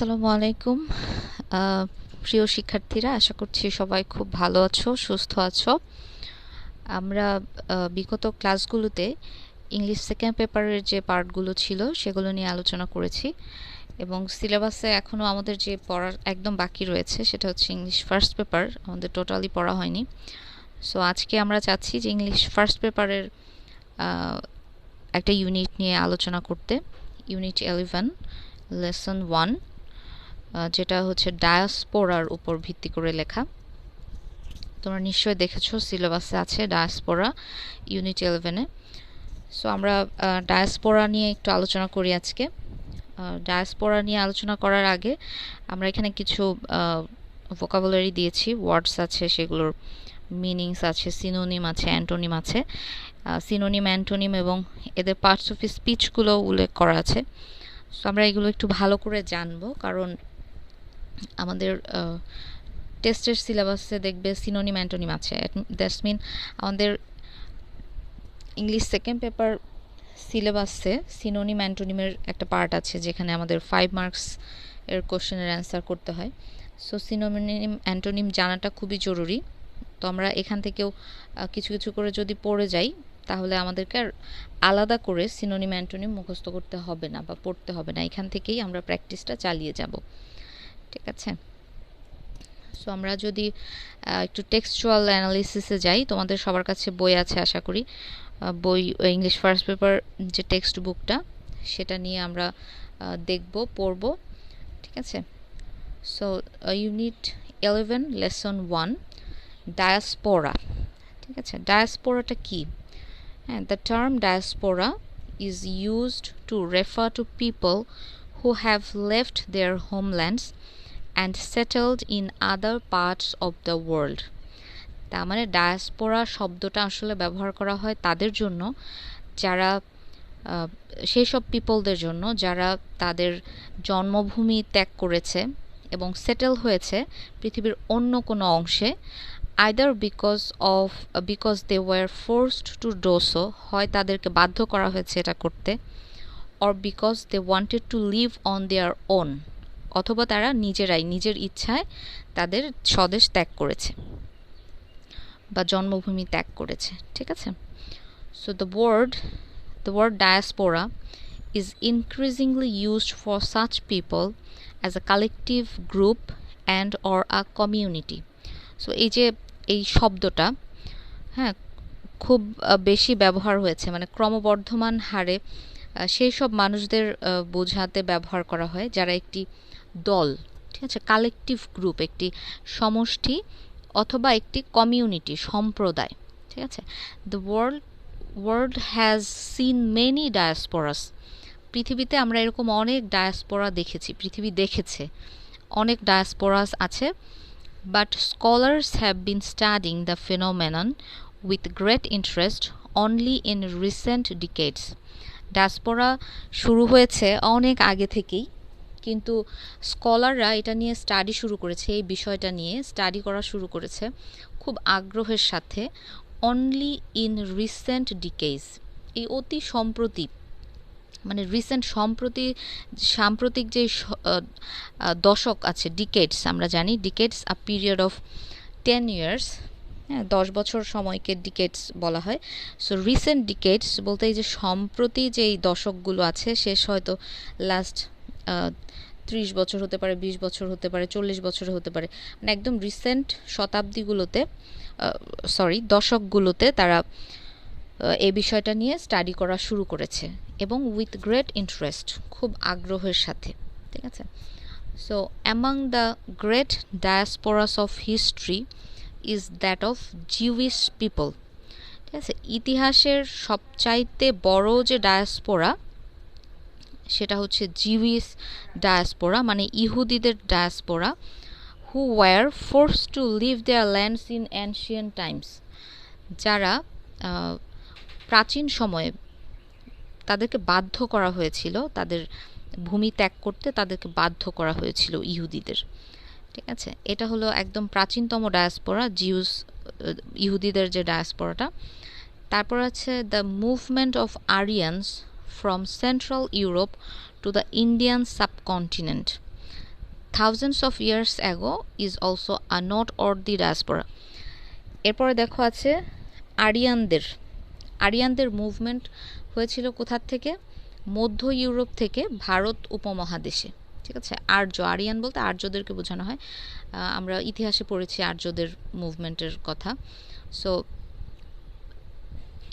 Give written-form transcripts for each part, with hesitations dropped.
আসসালামু আলাইকুম প্রিয় শিক্ষার্থীরা, আশা করছি সবাই খুব ভালো আছো, সুস্থ আছো। আমরা বিগত ক্লাসগুলোতে ইংলিশ সেকেন্ড পেপারের যে পার্টগুলো ছিল সেগুলো নিয়ে আলোচনা করেছি এবং সিলেবাসে এখনও আমাদের যে পড়ার একদম বাকি রয়েছে সেটা হচ্ছে ইংলিশ ফার্স্ট পেপার, আমাদের টোটালি পড়া হয়নি। সো আজকে আমরা চাচ্ছি যে ইংলিশ ফার্স্ট পেপারের একটা ইউনিট নিয়ে আলোচনা করতে, ইউনিট 11 লেসন 1, যেটা হচ্ছে ডায়াসপোরার উপর ভিত্তি করে লেখা। তোমরা নিশ্চয়ই দেখেছো সিলেবাসে আছে ডায়াসপোরা ইউনিট 11-এ। সো আমরা ডায়াসপোরা নিয়ে একটু আলোচনা করি আজকে। ডায়াসপোরা নিয়ে আলোচনা করার আগে আমরা এখানে কিছু ভোকাবুলারি দিয়েছি, ওয়ার্ডস আছে, সেগুলোর মিনিংস আছে, সিনোনিম আছে, অ্যান্টোনিম আছে। সিনোনিম, অ্যান্টোনিম এবং এদের পার্টস অফ স্পিচগুলো উল্লেখ করা আছে। সো আমরা এগুলো একটু ভালো করে জানবো, কারণ আমাদের টেস্টের সিলেবাসে দেখবে সিনোনিম, অ্যান্টোনিম আছে। দ্যাটস মিন আমাদের ইংলিশ সেকেন্ড পেপার সিলেবাসে সিনোনিম, অ্যান্টোনিমের একটা পার্ট আছে যেখানে আমাদের 5 মার্কস এর কোশ্চেনের অ্যান্সার করতে হয়। সো সিনোনিম, অ্যান্টোনিম জানাটা খুবই জরুরি। তো আমরা এখান থেকেও কিছু কিছু করে যদি পড়ে যাই তাহলে আমাদেরকে আর আলাদা করে সিনোনিম, অ্যান্টোনিম মুখস্থ করতে হবে না বা পড়তে হবে না, এখান থেকেই আমরা প্র্যাকটিসটা চালিয়ে যাব। ঠিক আছে? সো আমরা যদি একটু টেক্সচুয়াল অ্যানালিসিসে যাই, তোমাদের সবার কাছে বই আছে আশা করি। বই ইংলিশ ফার্স্ট পেপার যে টেক্সট বুকটা, সেটা নিয়ে আমরা দেখব, পড়ব। ঠিক আছে? So unit 11 lesson 1, diaspora. ঠিক আছে, ডায়াসপোরাটা কি? হ্যাঁ, the term diaspora is used to refer to people who have left their homelands and settled in other parts of the world. তার মানে ডায়াসপোরা শব্দটা আসলে ব্যবহার করা হয় তাদের জন্য যারা সেই সব পিপলদের জন্য যারা তাদের জন্মভূমি ত্যাগ করেছে এবং সেটেল হয়েছে পৃথিবীর অন্য কোনো অংশে, either because they were forced to do so, হয় তাদেরকে বাধ্য করা হয়েছে এটা করতে, or because they wanted to live on their own, অথবা তারা নিজেরাই নিজের ইচ্ছায় তাদের স্বদেশ ত্যাগ করেছে বা জন্মভূমি ত্যাগ করেছে। ঠিক আছে? So the word diaspora is increasingly used for such people as a collective group and or a community. So এই শব্দটা, হ্যাঁ, খুব বেশি ব্যবহার হয়েছে, মানে ক্রমবর্ধমান হারে সেই সব মানুষদের বোঝাতে ব্যবহার করা হয় যারা একটি দল, ঠিক আছে, কালেকটিভ গ্রুপ, একটি সমষ্টি অথবা একটি কমিউনিটি, সম্প্রদায়। ঠিক আছে? The world has seen many diasporas. পৃথিবীতে আমরা এরকম অনেক ডায়াসপোরা দেখেছি, পৃথিবী দেখেছে অনেক ডায়াসপোরাস আছে। But scholars have been studying the ফিনোমেনন with great interest only in recent ডিকেডস। Diaspora শুরু হয়েছে অনেক আগে থেকেই, কিন্তু স্কলাররা এটা নিয়ে স্টাডি শুরু করেছে, এই বিষয়টা নিয়ে স্টাডি করা শুরু করেছে খুব আগ্রহের সাথে অনলি ইন রিসেন্ট ডিকেডস, এই অতি সম্প্রতি, মানে রিসেন্ট সাম্প্রতিক যে দশক আছে, ডিকেডস, আমরা জানি ডিকেডস আ পিরিয়ড অফ 10 years, হ্যাঁ, 10 বছর সময়কে ডিকেডস বলা হয়। সো রিসেন্ট ডিকেডস বলতে এই যে সম্প্রতি যেই দশকগুলো আছে, শেষ হয়তো লাস্ট 30 বছর হতে পারে, 20 বছর হতে পারে, 40 বছর হতে পারে, মানে একদম রিসেন্ট শতাব্দীগুলোতে, দশকগুলোতে তারা এই বিষয়টা নিয়ে স্টাডি করা শুরু করেছে এবং উইথ গ্রেট ইন্টারেস্ট, খুব আগ্রহের সাথে। ঠিক আছে? So among the great diasporas of history is that of Jewish people. ঠিক আছে? ইতিহাসের সবচাইতে বড় যে ডায়াসপোরা সেটা হচ্ছে জিউইশ ডায়াসপোরা, মানে ইহুদিদের diaspora, who were forced to leave their lands in ancient times, যারা প্রাচীন সময়ে তাদেরকে বাধ্য করা হয়েছিল, তাদের ভূমি ত্যাগ করতে তাদেরকে বাধ্য করা হয়েছিল ইহুদিদের। ঠিক আছে? এটা হলো একদম প্রাচীনতম ডায়াসপোরা, ইহুদিদের যে ডায়াসপোরাটা। তারপর আছে the movement of Aryan's from central Europe to the Indian subcontinent. Thousands of years ago is also a not or the diaspora. এরপরে দেখো আছে আরিয়ানদের মুভমেন্ট হয়েছিল কোথার থেকে? মধ্য ইউরোপ থেকে ভারত উপমহাদেশে। ঠিক আছে, আরিয়ান বলতে আর্যদেরকে বোঝানো হয়। আমরা ইতিহাসে পড়েছি আর্যদের মুভমেন্টের কথা। সো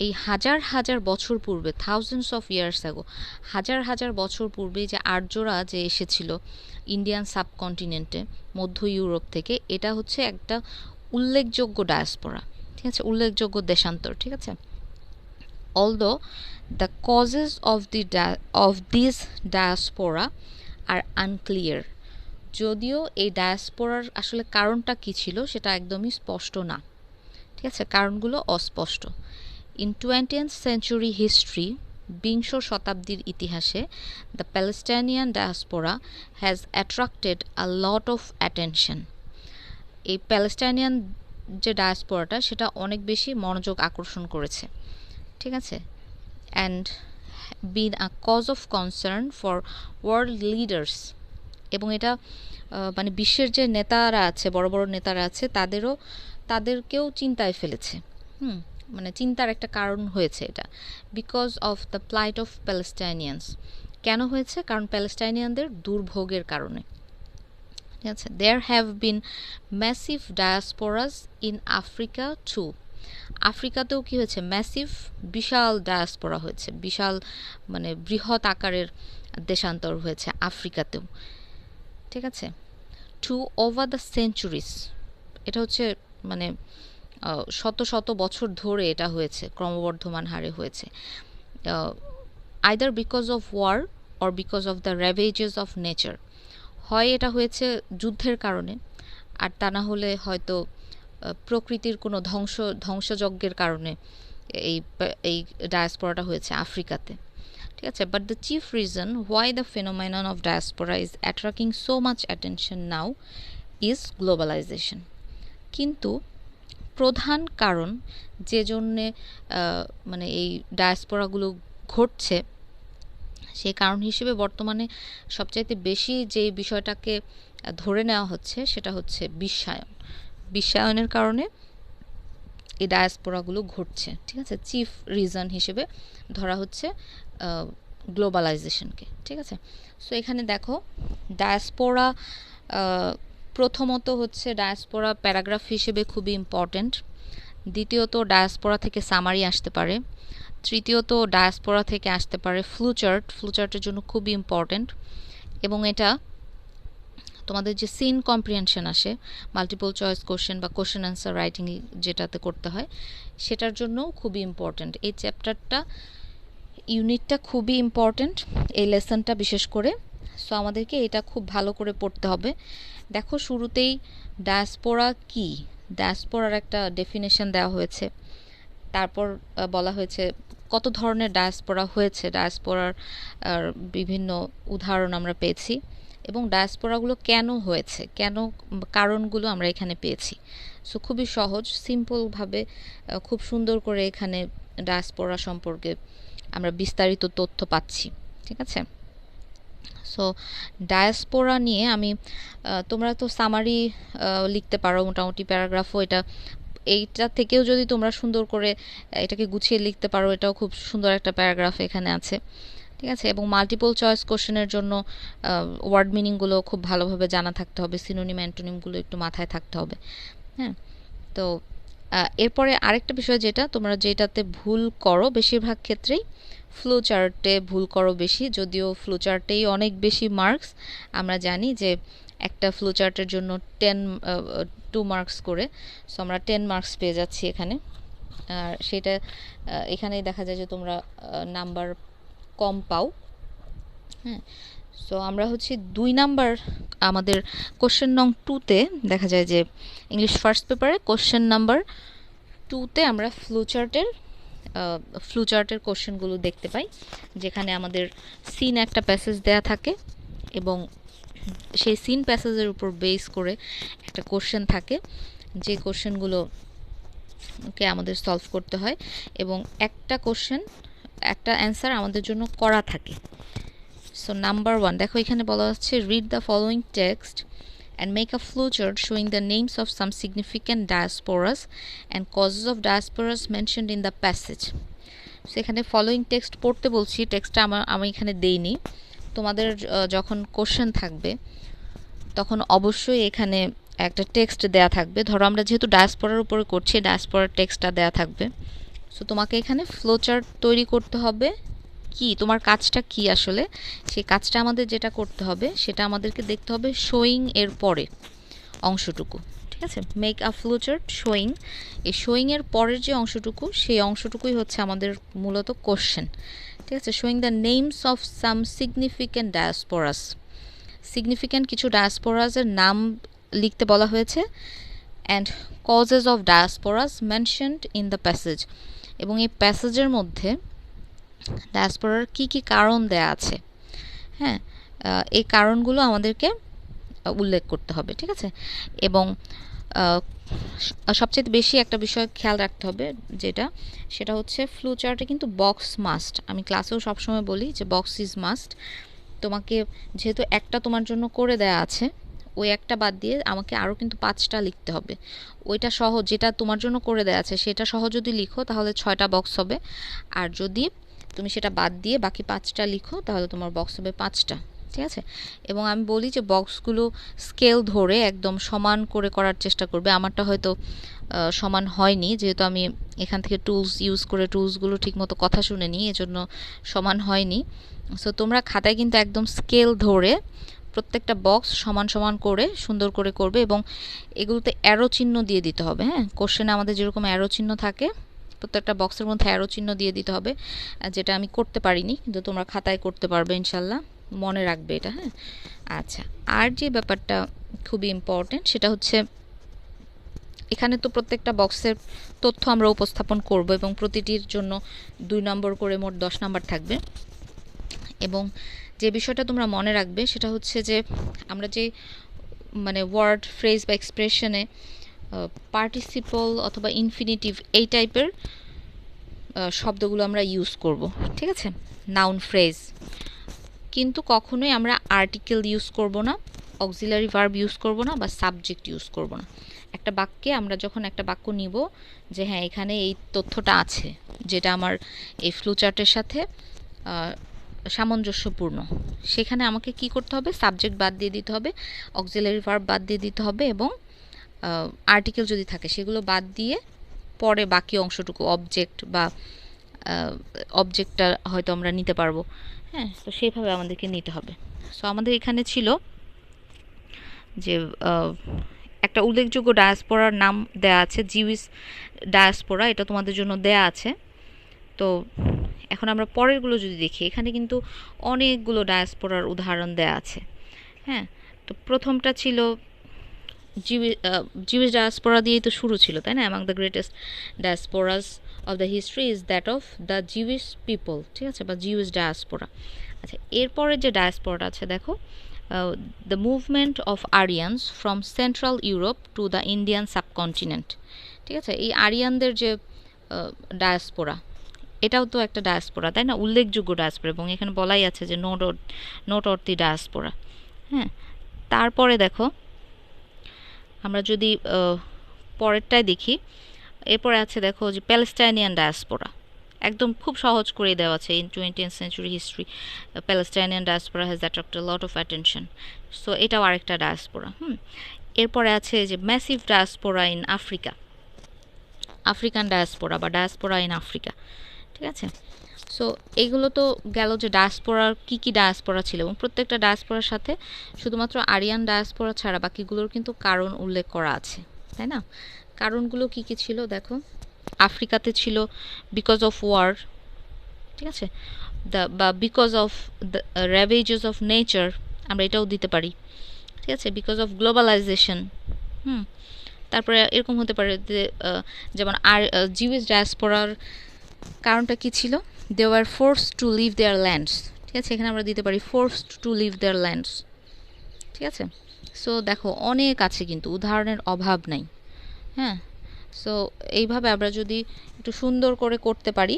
এই হাজার হাজার বছর পূর্বে, থাউজেন্ডস অফ ইয়ার্স অ্যাগো, হাজার হাজার বছর পূর্বে যে আর্যরা যে এসেছিল ইন্ডিয়ান সাবকন্টিনেন্টে মধ্য ইউরোপ থেকে, এটা হচ্ছে একটা উল্লেখযোগ্য ডায়াসপোরা। ঠিক আছে, উল্লেখযোগ্য দেশান্তর। ঠিক আছে, although the causes of this diaspora are unclear, যদিও এই ডায়াসপোরার আসলে কারণটা কী ছিল সেটা একদমই স্পষ্ট না। ঠিক আছে, কারণগুলো অস্পষ্ট। ইন 20th century history, বিংশ শতাব্দীর ইতিহাসে, the Palestinian diaspora has attracted a lot of attention. এই প্যালেস্টাইনিয়ান যে ডায়াসপোরাটা সেটা অনেক বেশি মনোযোগ আকর্ষণ করেছে। ঠিক আছে, and been a cause of concern for world leaders, এবং এটা মানে বিশ্বের যে নেতারা আছে, বড় বড় নেতারা আছে, তাদেরকেও চিন্তায় ফেলেছে। মানে চিন্তার একটা কারণ হয়েছে এটা। Because of the plight of Palestinians, কেন হয়েছে? কারণ প্যালেস্টাইনিয়ানদের দুর্ভোগের কারণে। ঠিক আছে, there have been massive diasporas in Africa too, আফ্রিকাতেও কি হয়েছে? ম্যাসিভ, বিশাল ডায়াসপোরা হয়েছে, বিশাল মানে বৃহৎ আকারের দেশান্তর হয়েছে আফ্রিকাতেও। ঠিক আছে, টু ওভার দ্য সেঞ্চুরিস, এটা হচ্ছে মানে শত শত বছর ধরে এটা হয়েছে, ক্রমবর্ধমান হারে হয়েছে। Either because of war or because of the ravages of nature, হয় এটা হয়েছে যুদ্ধের কারণে, আর তা না হলে হয়তো প্রকৃতির কোনো ধ্বংসযজ্ঞের কারণে এই ডায়াসপোরাটা হয়েছে আফ্রিকাতে। ঠিক আছে, but the chief reason why the phenomenon of diaspora is attracting so much attention now is globalisation. কিন্তু প্রধান কারণ যে জন্যে মানে এই ডায়াসপোরাগুলো ঘটছে, সেই কারণ হিসেবে বর্তমানে সবচাইতে বেশি যে বিষয়টাকে ধরে নেওয়া হচ্ছে সেটা হচ্ছে বিশ্বায়নের কারণে এই ডায়াসপোরাগুলো ঘটছে। ঠিক আছে, চিফ রিজন হিসেবে ধরা হচ্ছে গ্লোবালাইজেশনকে। ঠিক আছে, সো এখানে দেখো ডায়াসপোরা প্রথমত হচ্ছে ডায়াসপোরা প্যারাগ্রাফ হিসেবে খুবই ইম্পর্ট্যান্ট। দ্বিতীয়ত ডায়াসপোরা থেকে সামারি আসতে পারে। তৃতীয়ত ডায়াসপোরা থেকে আসতে পারে ফ্লুচার্টের জন্য খুবই ইম্পর্ট্যান্ট, এবং এটা তোমাদের যে সিন কম্প্রিহেনশন আসে, মাল্টিপল চয়েস কোশ্চেন বা কোশ্চেন অ্যান্সার রাইটিং যেটাতে করতে হয়, সেটার জন্য খুবই ইম্পর্ট্যান্ট। এই চ্যাপ্টারটা, ইউনিটটা খুবই ইম্পর্ট্যান্ট, এই লেসনটা বিশেষ করে। সো আমাদেরকে এটা খুব ভালো করে পড়তে হবে। দেখো শুরুতেই ডায়াসপোরা কি, ডায়াসপোরার একটা ডেফিনেশন দেওয়া হয়েছে, তারপর বলা হয়েছে কত ধরনের ডায়াসপোরা হয়েছে, ডায়াসপোরার বিভিন্ন উদাহরণ আমরা পেয়েছি, এবং ডায়াসপোরাগুলো কেন হয়েছে, কারণগুলো আমরা এখানে পেয়েছি। সো খুবই সহজ, সিম্পলভাবে খুব সুন্দর করে এখানে ডায়াসপোরা সম্পর্কে আমরা বিস্তারিত তথ্য পাচ্ছি। ঠিক আছে, সো ডায়াসপোরা নিয়ে আমি তোমরা তো সামারি লিখতে পারো, মোটামুটি প্যারাগ্রাফও এইটা থেকেও যদি তোমরা সুন্দর করে এটাকে গুছিয়ে লিখতে পারো, এটাও খুব সুন্দর একটা প্যারাগ্রাফ এখানে আছে। ঠিক আছে, এবং মাল্টিপল চয়েস কোশ্চেনের জন্য ওয়ার্ড মিনিংগুলো খুব ভালোভাবে জানা থাকতে হবে, সিনোনিম অ্যান্টোনিমগুলো একটু মাথায় থাকতে হবে। হ্যাঁ, তো এরপরে আরেকটা বিষয় তোমরা যেটাতে ভুল করো বেশিরভাগ ক্ষেত্রেই ফ্লো চার্টে ভুল করো বেশি, যদিও ফ্লো চার্টেই অনেক বেশি মার্কস। আমরা জানি যে একটা ফ্লো চার্টের জন্য 2 মার্কস করে, সো আমরা 10 মার্কস পেয়ে যাচ্ছি এখানে। আর সেটা এখানেই দেখা যায় যে তোমরা নাম্বার কম পাও। হ্যাঁ, সো আমরা হচ্ছে 2 নাম্বার আমাদের কোশ্চেন নং 2-তে দেখা যায় যে ইংলিশ ফার্স্ট পেপারে কোশ্চেন নাম্বার 2-তে আমরা ফ্লুচার্টের কোশ্চেনগুলো দেখতে পাই, যেখানে আমাদের সিন একটা প্যাসেজ দেয়া থাকে, এবং সেই সিন প্যাসেজের উপর বেস করে একটা কোশ্চেন থাকে, যে কোশ্চেনগুলোকে আমাদের সলভ করতে হয়, এবং একটা অ্যান্সার আমাদের জন্য করা থাকে। সো নাম্বার 1 দেখো এখানে বলা হচ্ছে read the following text and make a flowchart showing the names of some significant diasporas and causes of diasporas mentioned in the passage. So এখানে ফলোয়িং টেক্সট পড়তে বলছি, টেক্সটটা আমি এখানে দেইনি। তোমাদের যখন কোশ্চেন থাকবে তখন অবশ্যই এখানে একটা টেক্সট দেয়া থাকবে। ধরো আমরা যেহেতু ডায়াসপোরার উপরে করছি, ডায়াসপোরার টেক্সটটা দেয়া থাকবে। সো তোমাকে এখানে ফ্লোচার্ট তৈরি করতে হবে। কি তোমার কাজটা কি আসলে, সেই কাজটা আমাদের যেটা করতে হবে সেটা আমাদেরকে দেখতে হবে শোয়িং এর পরে অংশটুকু, ঠিক আছে? মেক আ ফ্লোচার্ট শোয়িং, এই শোয়িং এর পরের যে অংশটুকু সেই অংশটুকুই হচ্ছে আমাদের মূলত কোশ্চেন, ঠিক আছে? Showing the names of some significant diasporas, significant কিছু ডায়াসপোরাসের নাম লিখতে বলা হয়েছে। And causes of diasporas mentioned in the passage, এবং এই প্যাসেজের মধ্যে ডায়াসপোরার কি কি কারণ দেয়া আছে, হ্যাঁ, এই কারণগুলো আমাদেরকে উল্লেখ করতে হবে, ঠিক আছে? এবং সবচেয়ে বেশি একটা বিষয় খেয়াল রাখতে হবে সেটা হচ্ছে ফ্লোচার্টে কিন্তু বক্স মাস্ট। আমি ক্লাসেও সবসময় বলি যে বক্স ইজ মাস্ট। তোমাকে যেহেতু একটা তোমার জন্য করে দেয়া আছে, ওই একটা বাদ দিয়ে আমাকে আরও কিন্তু 5টা লিখতে হবে। ওইটা সহ যেটা তোমার জন্য করে দেয়া আছে সেটা সহ যদি লিখো তাহলে 6টা বক্স হবে, আর যদি তুমি সেটা বাদ দিয়ে বাকি 5টা লিখো তাহলে তোমার বক্স হবে 5টা, ঠিক আছে? এবং আমি বলি যে বক্সগুলো স্কেল ধরে একদম সমান করে করার চেষ্টা করবে। আমারটা হয়তো সমান হয়নি, যেহেতু আমি এখান থেকে টুলস ইউজ করে টুলসগুলো ঠিকমতো কথা শুনে নিই, এজন্য সমান হয়নি। সো তোমরা খাতায় কিন্তু একদম স্কেল ধরে প্রত্যেকটা বক্স সমান সমান করে সুন্দর করে করবে, এবং এগুলোতে অ্যারো চিহ্ন দিয়ে দিতে হবে। হ্যাঁ, কোশ্চেনে আমাদের যেরকম অ্যারো চিহ্ন থাকে প্রত্যেকটা বক্সের মধ্যে অ্যারো চিহ্ন দিয়ে দিতে হবে, যেটা আমি করতে পারিনি, কিন্তু তোমরা খাতায় করতে পারবে ইনশাল্লাহ, মনে রাখবে এটা। হ্যাঁ, আচ্ছা, আর যে ব্যাপারটা খুবই ইম্পর্টেন্ট সেটা হচ্ছে এখানে তো প্রত্যেকটা বক্সের তথ্য আমরা উপস্থাপন করব, এবং প্রতিটির জন্য 2 নম্বর করে মোট 10 নম্বর থাকবে। এবং যে বিষয়টা তোমরা মনে রাখবে সেটা হচ্ছে যে আমরা যে মানে ওয়ার্ড, ফ্রেজ বা এক্সপ্রেশনে পার্টিসিপল অথবা ইনফিনিটিভ এই টাইপের শব্দগুলো আমরা ইউজ করব, ঠিক আছে? নাউন ফ্রেজ, কিন্তু কখনোই আমরা আর্টিকেল ইউজ করব না, অক্সিলারি ভার্ব ইউজ করব না, বা সাবজেক্ট ইউজ করব না। একটা বাক্যে আমরা যখন একটা বাক্য নিব যে হ্যাঁ এখানে এই তথ্যটা আছে যেটা আমার এই ফ্লোচার্টের সাথে সামঞ্জস্যপূর্ণ, সেখানে আমাকে কি করতে হবে? সাবজেক্ট বাদ দিয়ে দিতে হবে, অক্সিলারি ভার্ব বাদ দিয়ে দিতে হবে, এবং আর্টিকেল যদি থাকে সেগুলো বাদ দিয়ে পরে বাকি অংশটুকু অবজেক্ট বা অবজেক্টটা হয়তো আমরা নিতে পারবো। হ্যাঁ, তো সেইভাবে আমাদেরকে নিতে হবে। সো আমাদের এখানে ছিল যে একটা উল্লেখযোগ্য ডায়াসপোরার নাম দেয়া আছে, জিউস ডায়াসপোরা, এটা তোমাদের জন্য দেয়া আছে। তো এখন আমরা পরেরগুলো যদি দেখি, এখানে কিন্তু অনেকগুলো ডায়াসপোরার উদাহরণ দেয়া আছে। হ্যাঁ, তো প্রথমটা ছিল জিউস ডায়াসপোরা দিয়েই তো শুরু ছিল, তাই না? Among the greatest diasporas of the history is that of the Jews people, ঠিক আছে, বা জিউস ডায়াসপোরা। আচ্ছা, এরপরে যে ডায়াসপোরাটা আছে দেখো, the movement of Aryan's from central Europe to the Indian subcontinent, ঠিক আছে? এই আরিয়ানদের যে ডায়াসপোরা, এটাও তো একটা ডায়াসপোরা, তাই না? উল্লেখযোগ্য ডায়াসপোরা, এবং এখানে বলাই আছে যে নোট অফ দি ডায়াসপোরা। হ্যাঁ, তারপরে দেখো আমরা যদি পরেরটায় দেখি, এরপরে আছে দেখো যে প্যালেস্টাইনিয়ান ডায়াসপোরা, একদম খুব সহজ করে দেওয়া আছে। In 20th century history Palestinian diaspora has attracted lot of attention. So এটাও আরেকটা ডায়াসপোরা। এরপরে আছে যে massive diaspora in Africa, African diaspora বা ডায়াসপোরা ইন আফ্রিকা, ঠিক আছে? সো এইগুলো তো গেল যে ডায়াসপোরার কী কী ডায়াসপোরা ছিল, এবং প্রত্যেকটা ডায়াসপোরার সাথে শুধুমাত্র আরিয়ান ডায়াসপোরা ছাড়া বাকিগুলোর কিন্তু কারণ উল্লেখ করা আছে, তাই না? কারণগুলো কি কি ছিল দেখো, আফ্রিকাতে ছিল বিকজ অফ ওয়ার, ঠিক আছে, বা because of the ravages of nature, আমরা এটাও দিতে পারি, ঠিক আছে, বিকজ অফ গ্লোবালাইজেশন। তারপরে এরকম হতে পারে যে যেমন আর জিউস ডায়াসপোরার কারণটা কি ছিল? They were forced to leave their lands, ঠিক আছে, এখানে আমরা দিতে পারি forced to leave their lands, ঠিক আছে? সো দেখো অনেক আছে, কিন্তু উদাহরণের অভাব নাই। হ্যাঁ, সো এইভাবে আমরা যদি একটু সুন্দর করে করতে পারি,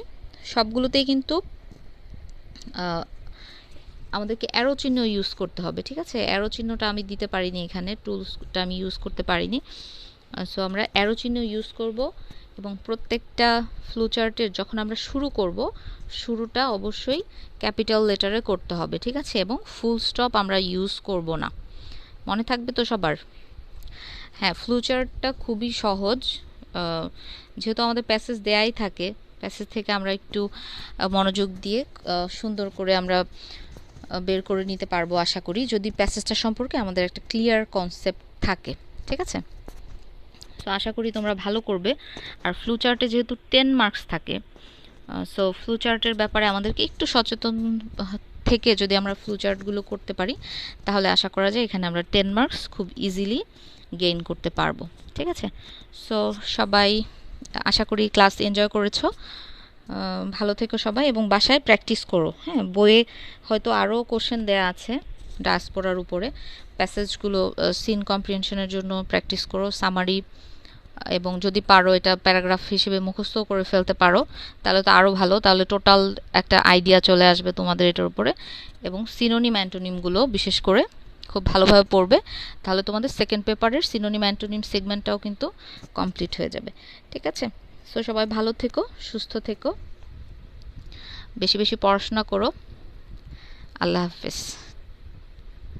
সবগুলোতেই কিন্তু আমাদেরকে অ্যারো চিহ্ন ইউজ করতে হবে, ঠিক আছে? অ্যারো চিহ্নটা আমি দিতে পারিনি এখানে, টুলসটা আমি ইউজ করতে পারিনি। সো আমরা অ্যারো চিহ্ন ইউজ করব এবং প্রত্যেকটা ফ্লোচার্টের যখন আমরা শুরু করব, শুরুটা অবশ্যই ক্যাপিটাল লেটারে করতে হবে, ঠিক আছে? এবং ফুল স্টপ আমরা ইউজ করব না, মনে থাকবে তো সবার? হ্যাঁ, ফ্লোচার্টটা খুবই সহজ, যেহেতু আমাদের প্যাসেজ দেয়াই থাকে, প্যাসেজ থেকে আমরা একটু মনোযোগ দিয়ে সুন্দর করে আমরা বের করে নিতে পারবো আশা করি, যদি প্যাসেজটা সম্পর্কে আমাদের একটা ক্লিয়ার কনসেপ্ট থাকে, ঠিক আছে? তো আশা করি তোমরা ভালো করবে। আর ফ্লোচার্টে যেহেতু 10 মার্কস থাকে, সো ফ্লোচার্টের ব্যাপারে আমাদেরকে একটু সচেতন থেকে যদি আমরা ফ্লোচার্টগুলো করতে পারি, তাহলে আশা করা যায় এখানে আমরা 10 মার্কস খুব ইজিলি গেইন করতে পারবো, ঠিক আছে? সো সবাই আশা করি ক্লাস এনজয় করেছো। ভালো থেকো সবাই এবং বাসায় প্র্যাকটিস করো। হ্যাঁ, বইয়ে হয়তো আরও কোশ্চেন দেয়া আছে ডায়াসপোরার উপরে, প্যাসেজগুলো সিন কম্প্রিহেনশনের জন্য প্র্যাকটিস করো, সামারি, এবং যদি পারো এটা প্যারাগ্রাফ হিসেবে মুখস্থ করে ফেলতে পারো তাহলে তো আরও ভালো, তাহলে টোটাল একটা আইডিয়া চলে আসবে তোমাদের এটার উপরে। এবং সিনোনিম অ্যান্টোনিমগুলো বিশেষ করে খুব ভালোভাবে পড়বে, তাহলে তোমাদের সেকেন্ড পেপারের সিনোনিম অ্যান্টোনিম সেগমেন্টটাও কিন্তু কমপ্লিট হয়ে যাবে, ঠিক আছে? সো সবাই ভালো থেকো, সুস্থ থেকো, বেশি বেশি পড়াশোনা করো। আল্লাহ হাফেজ।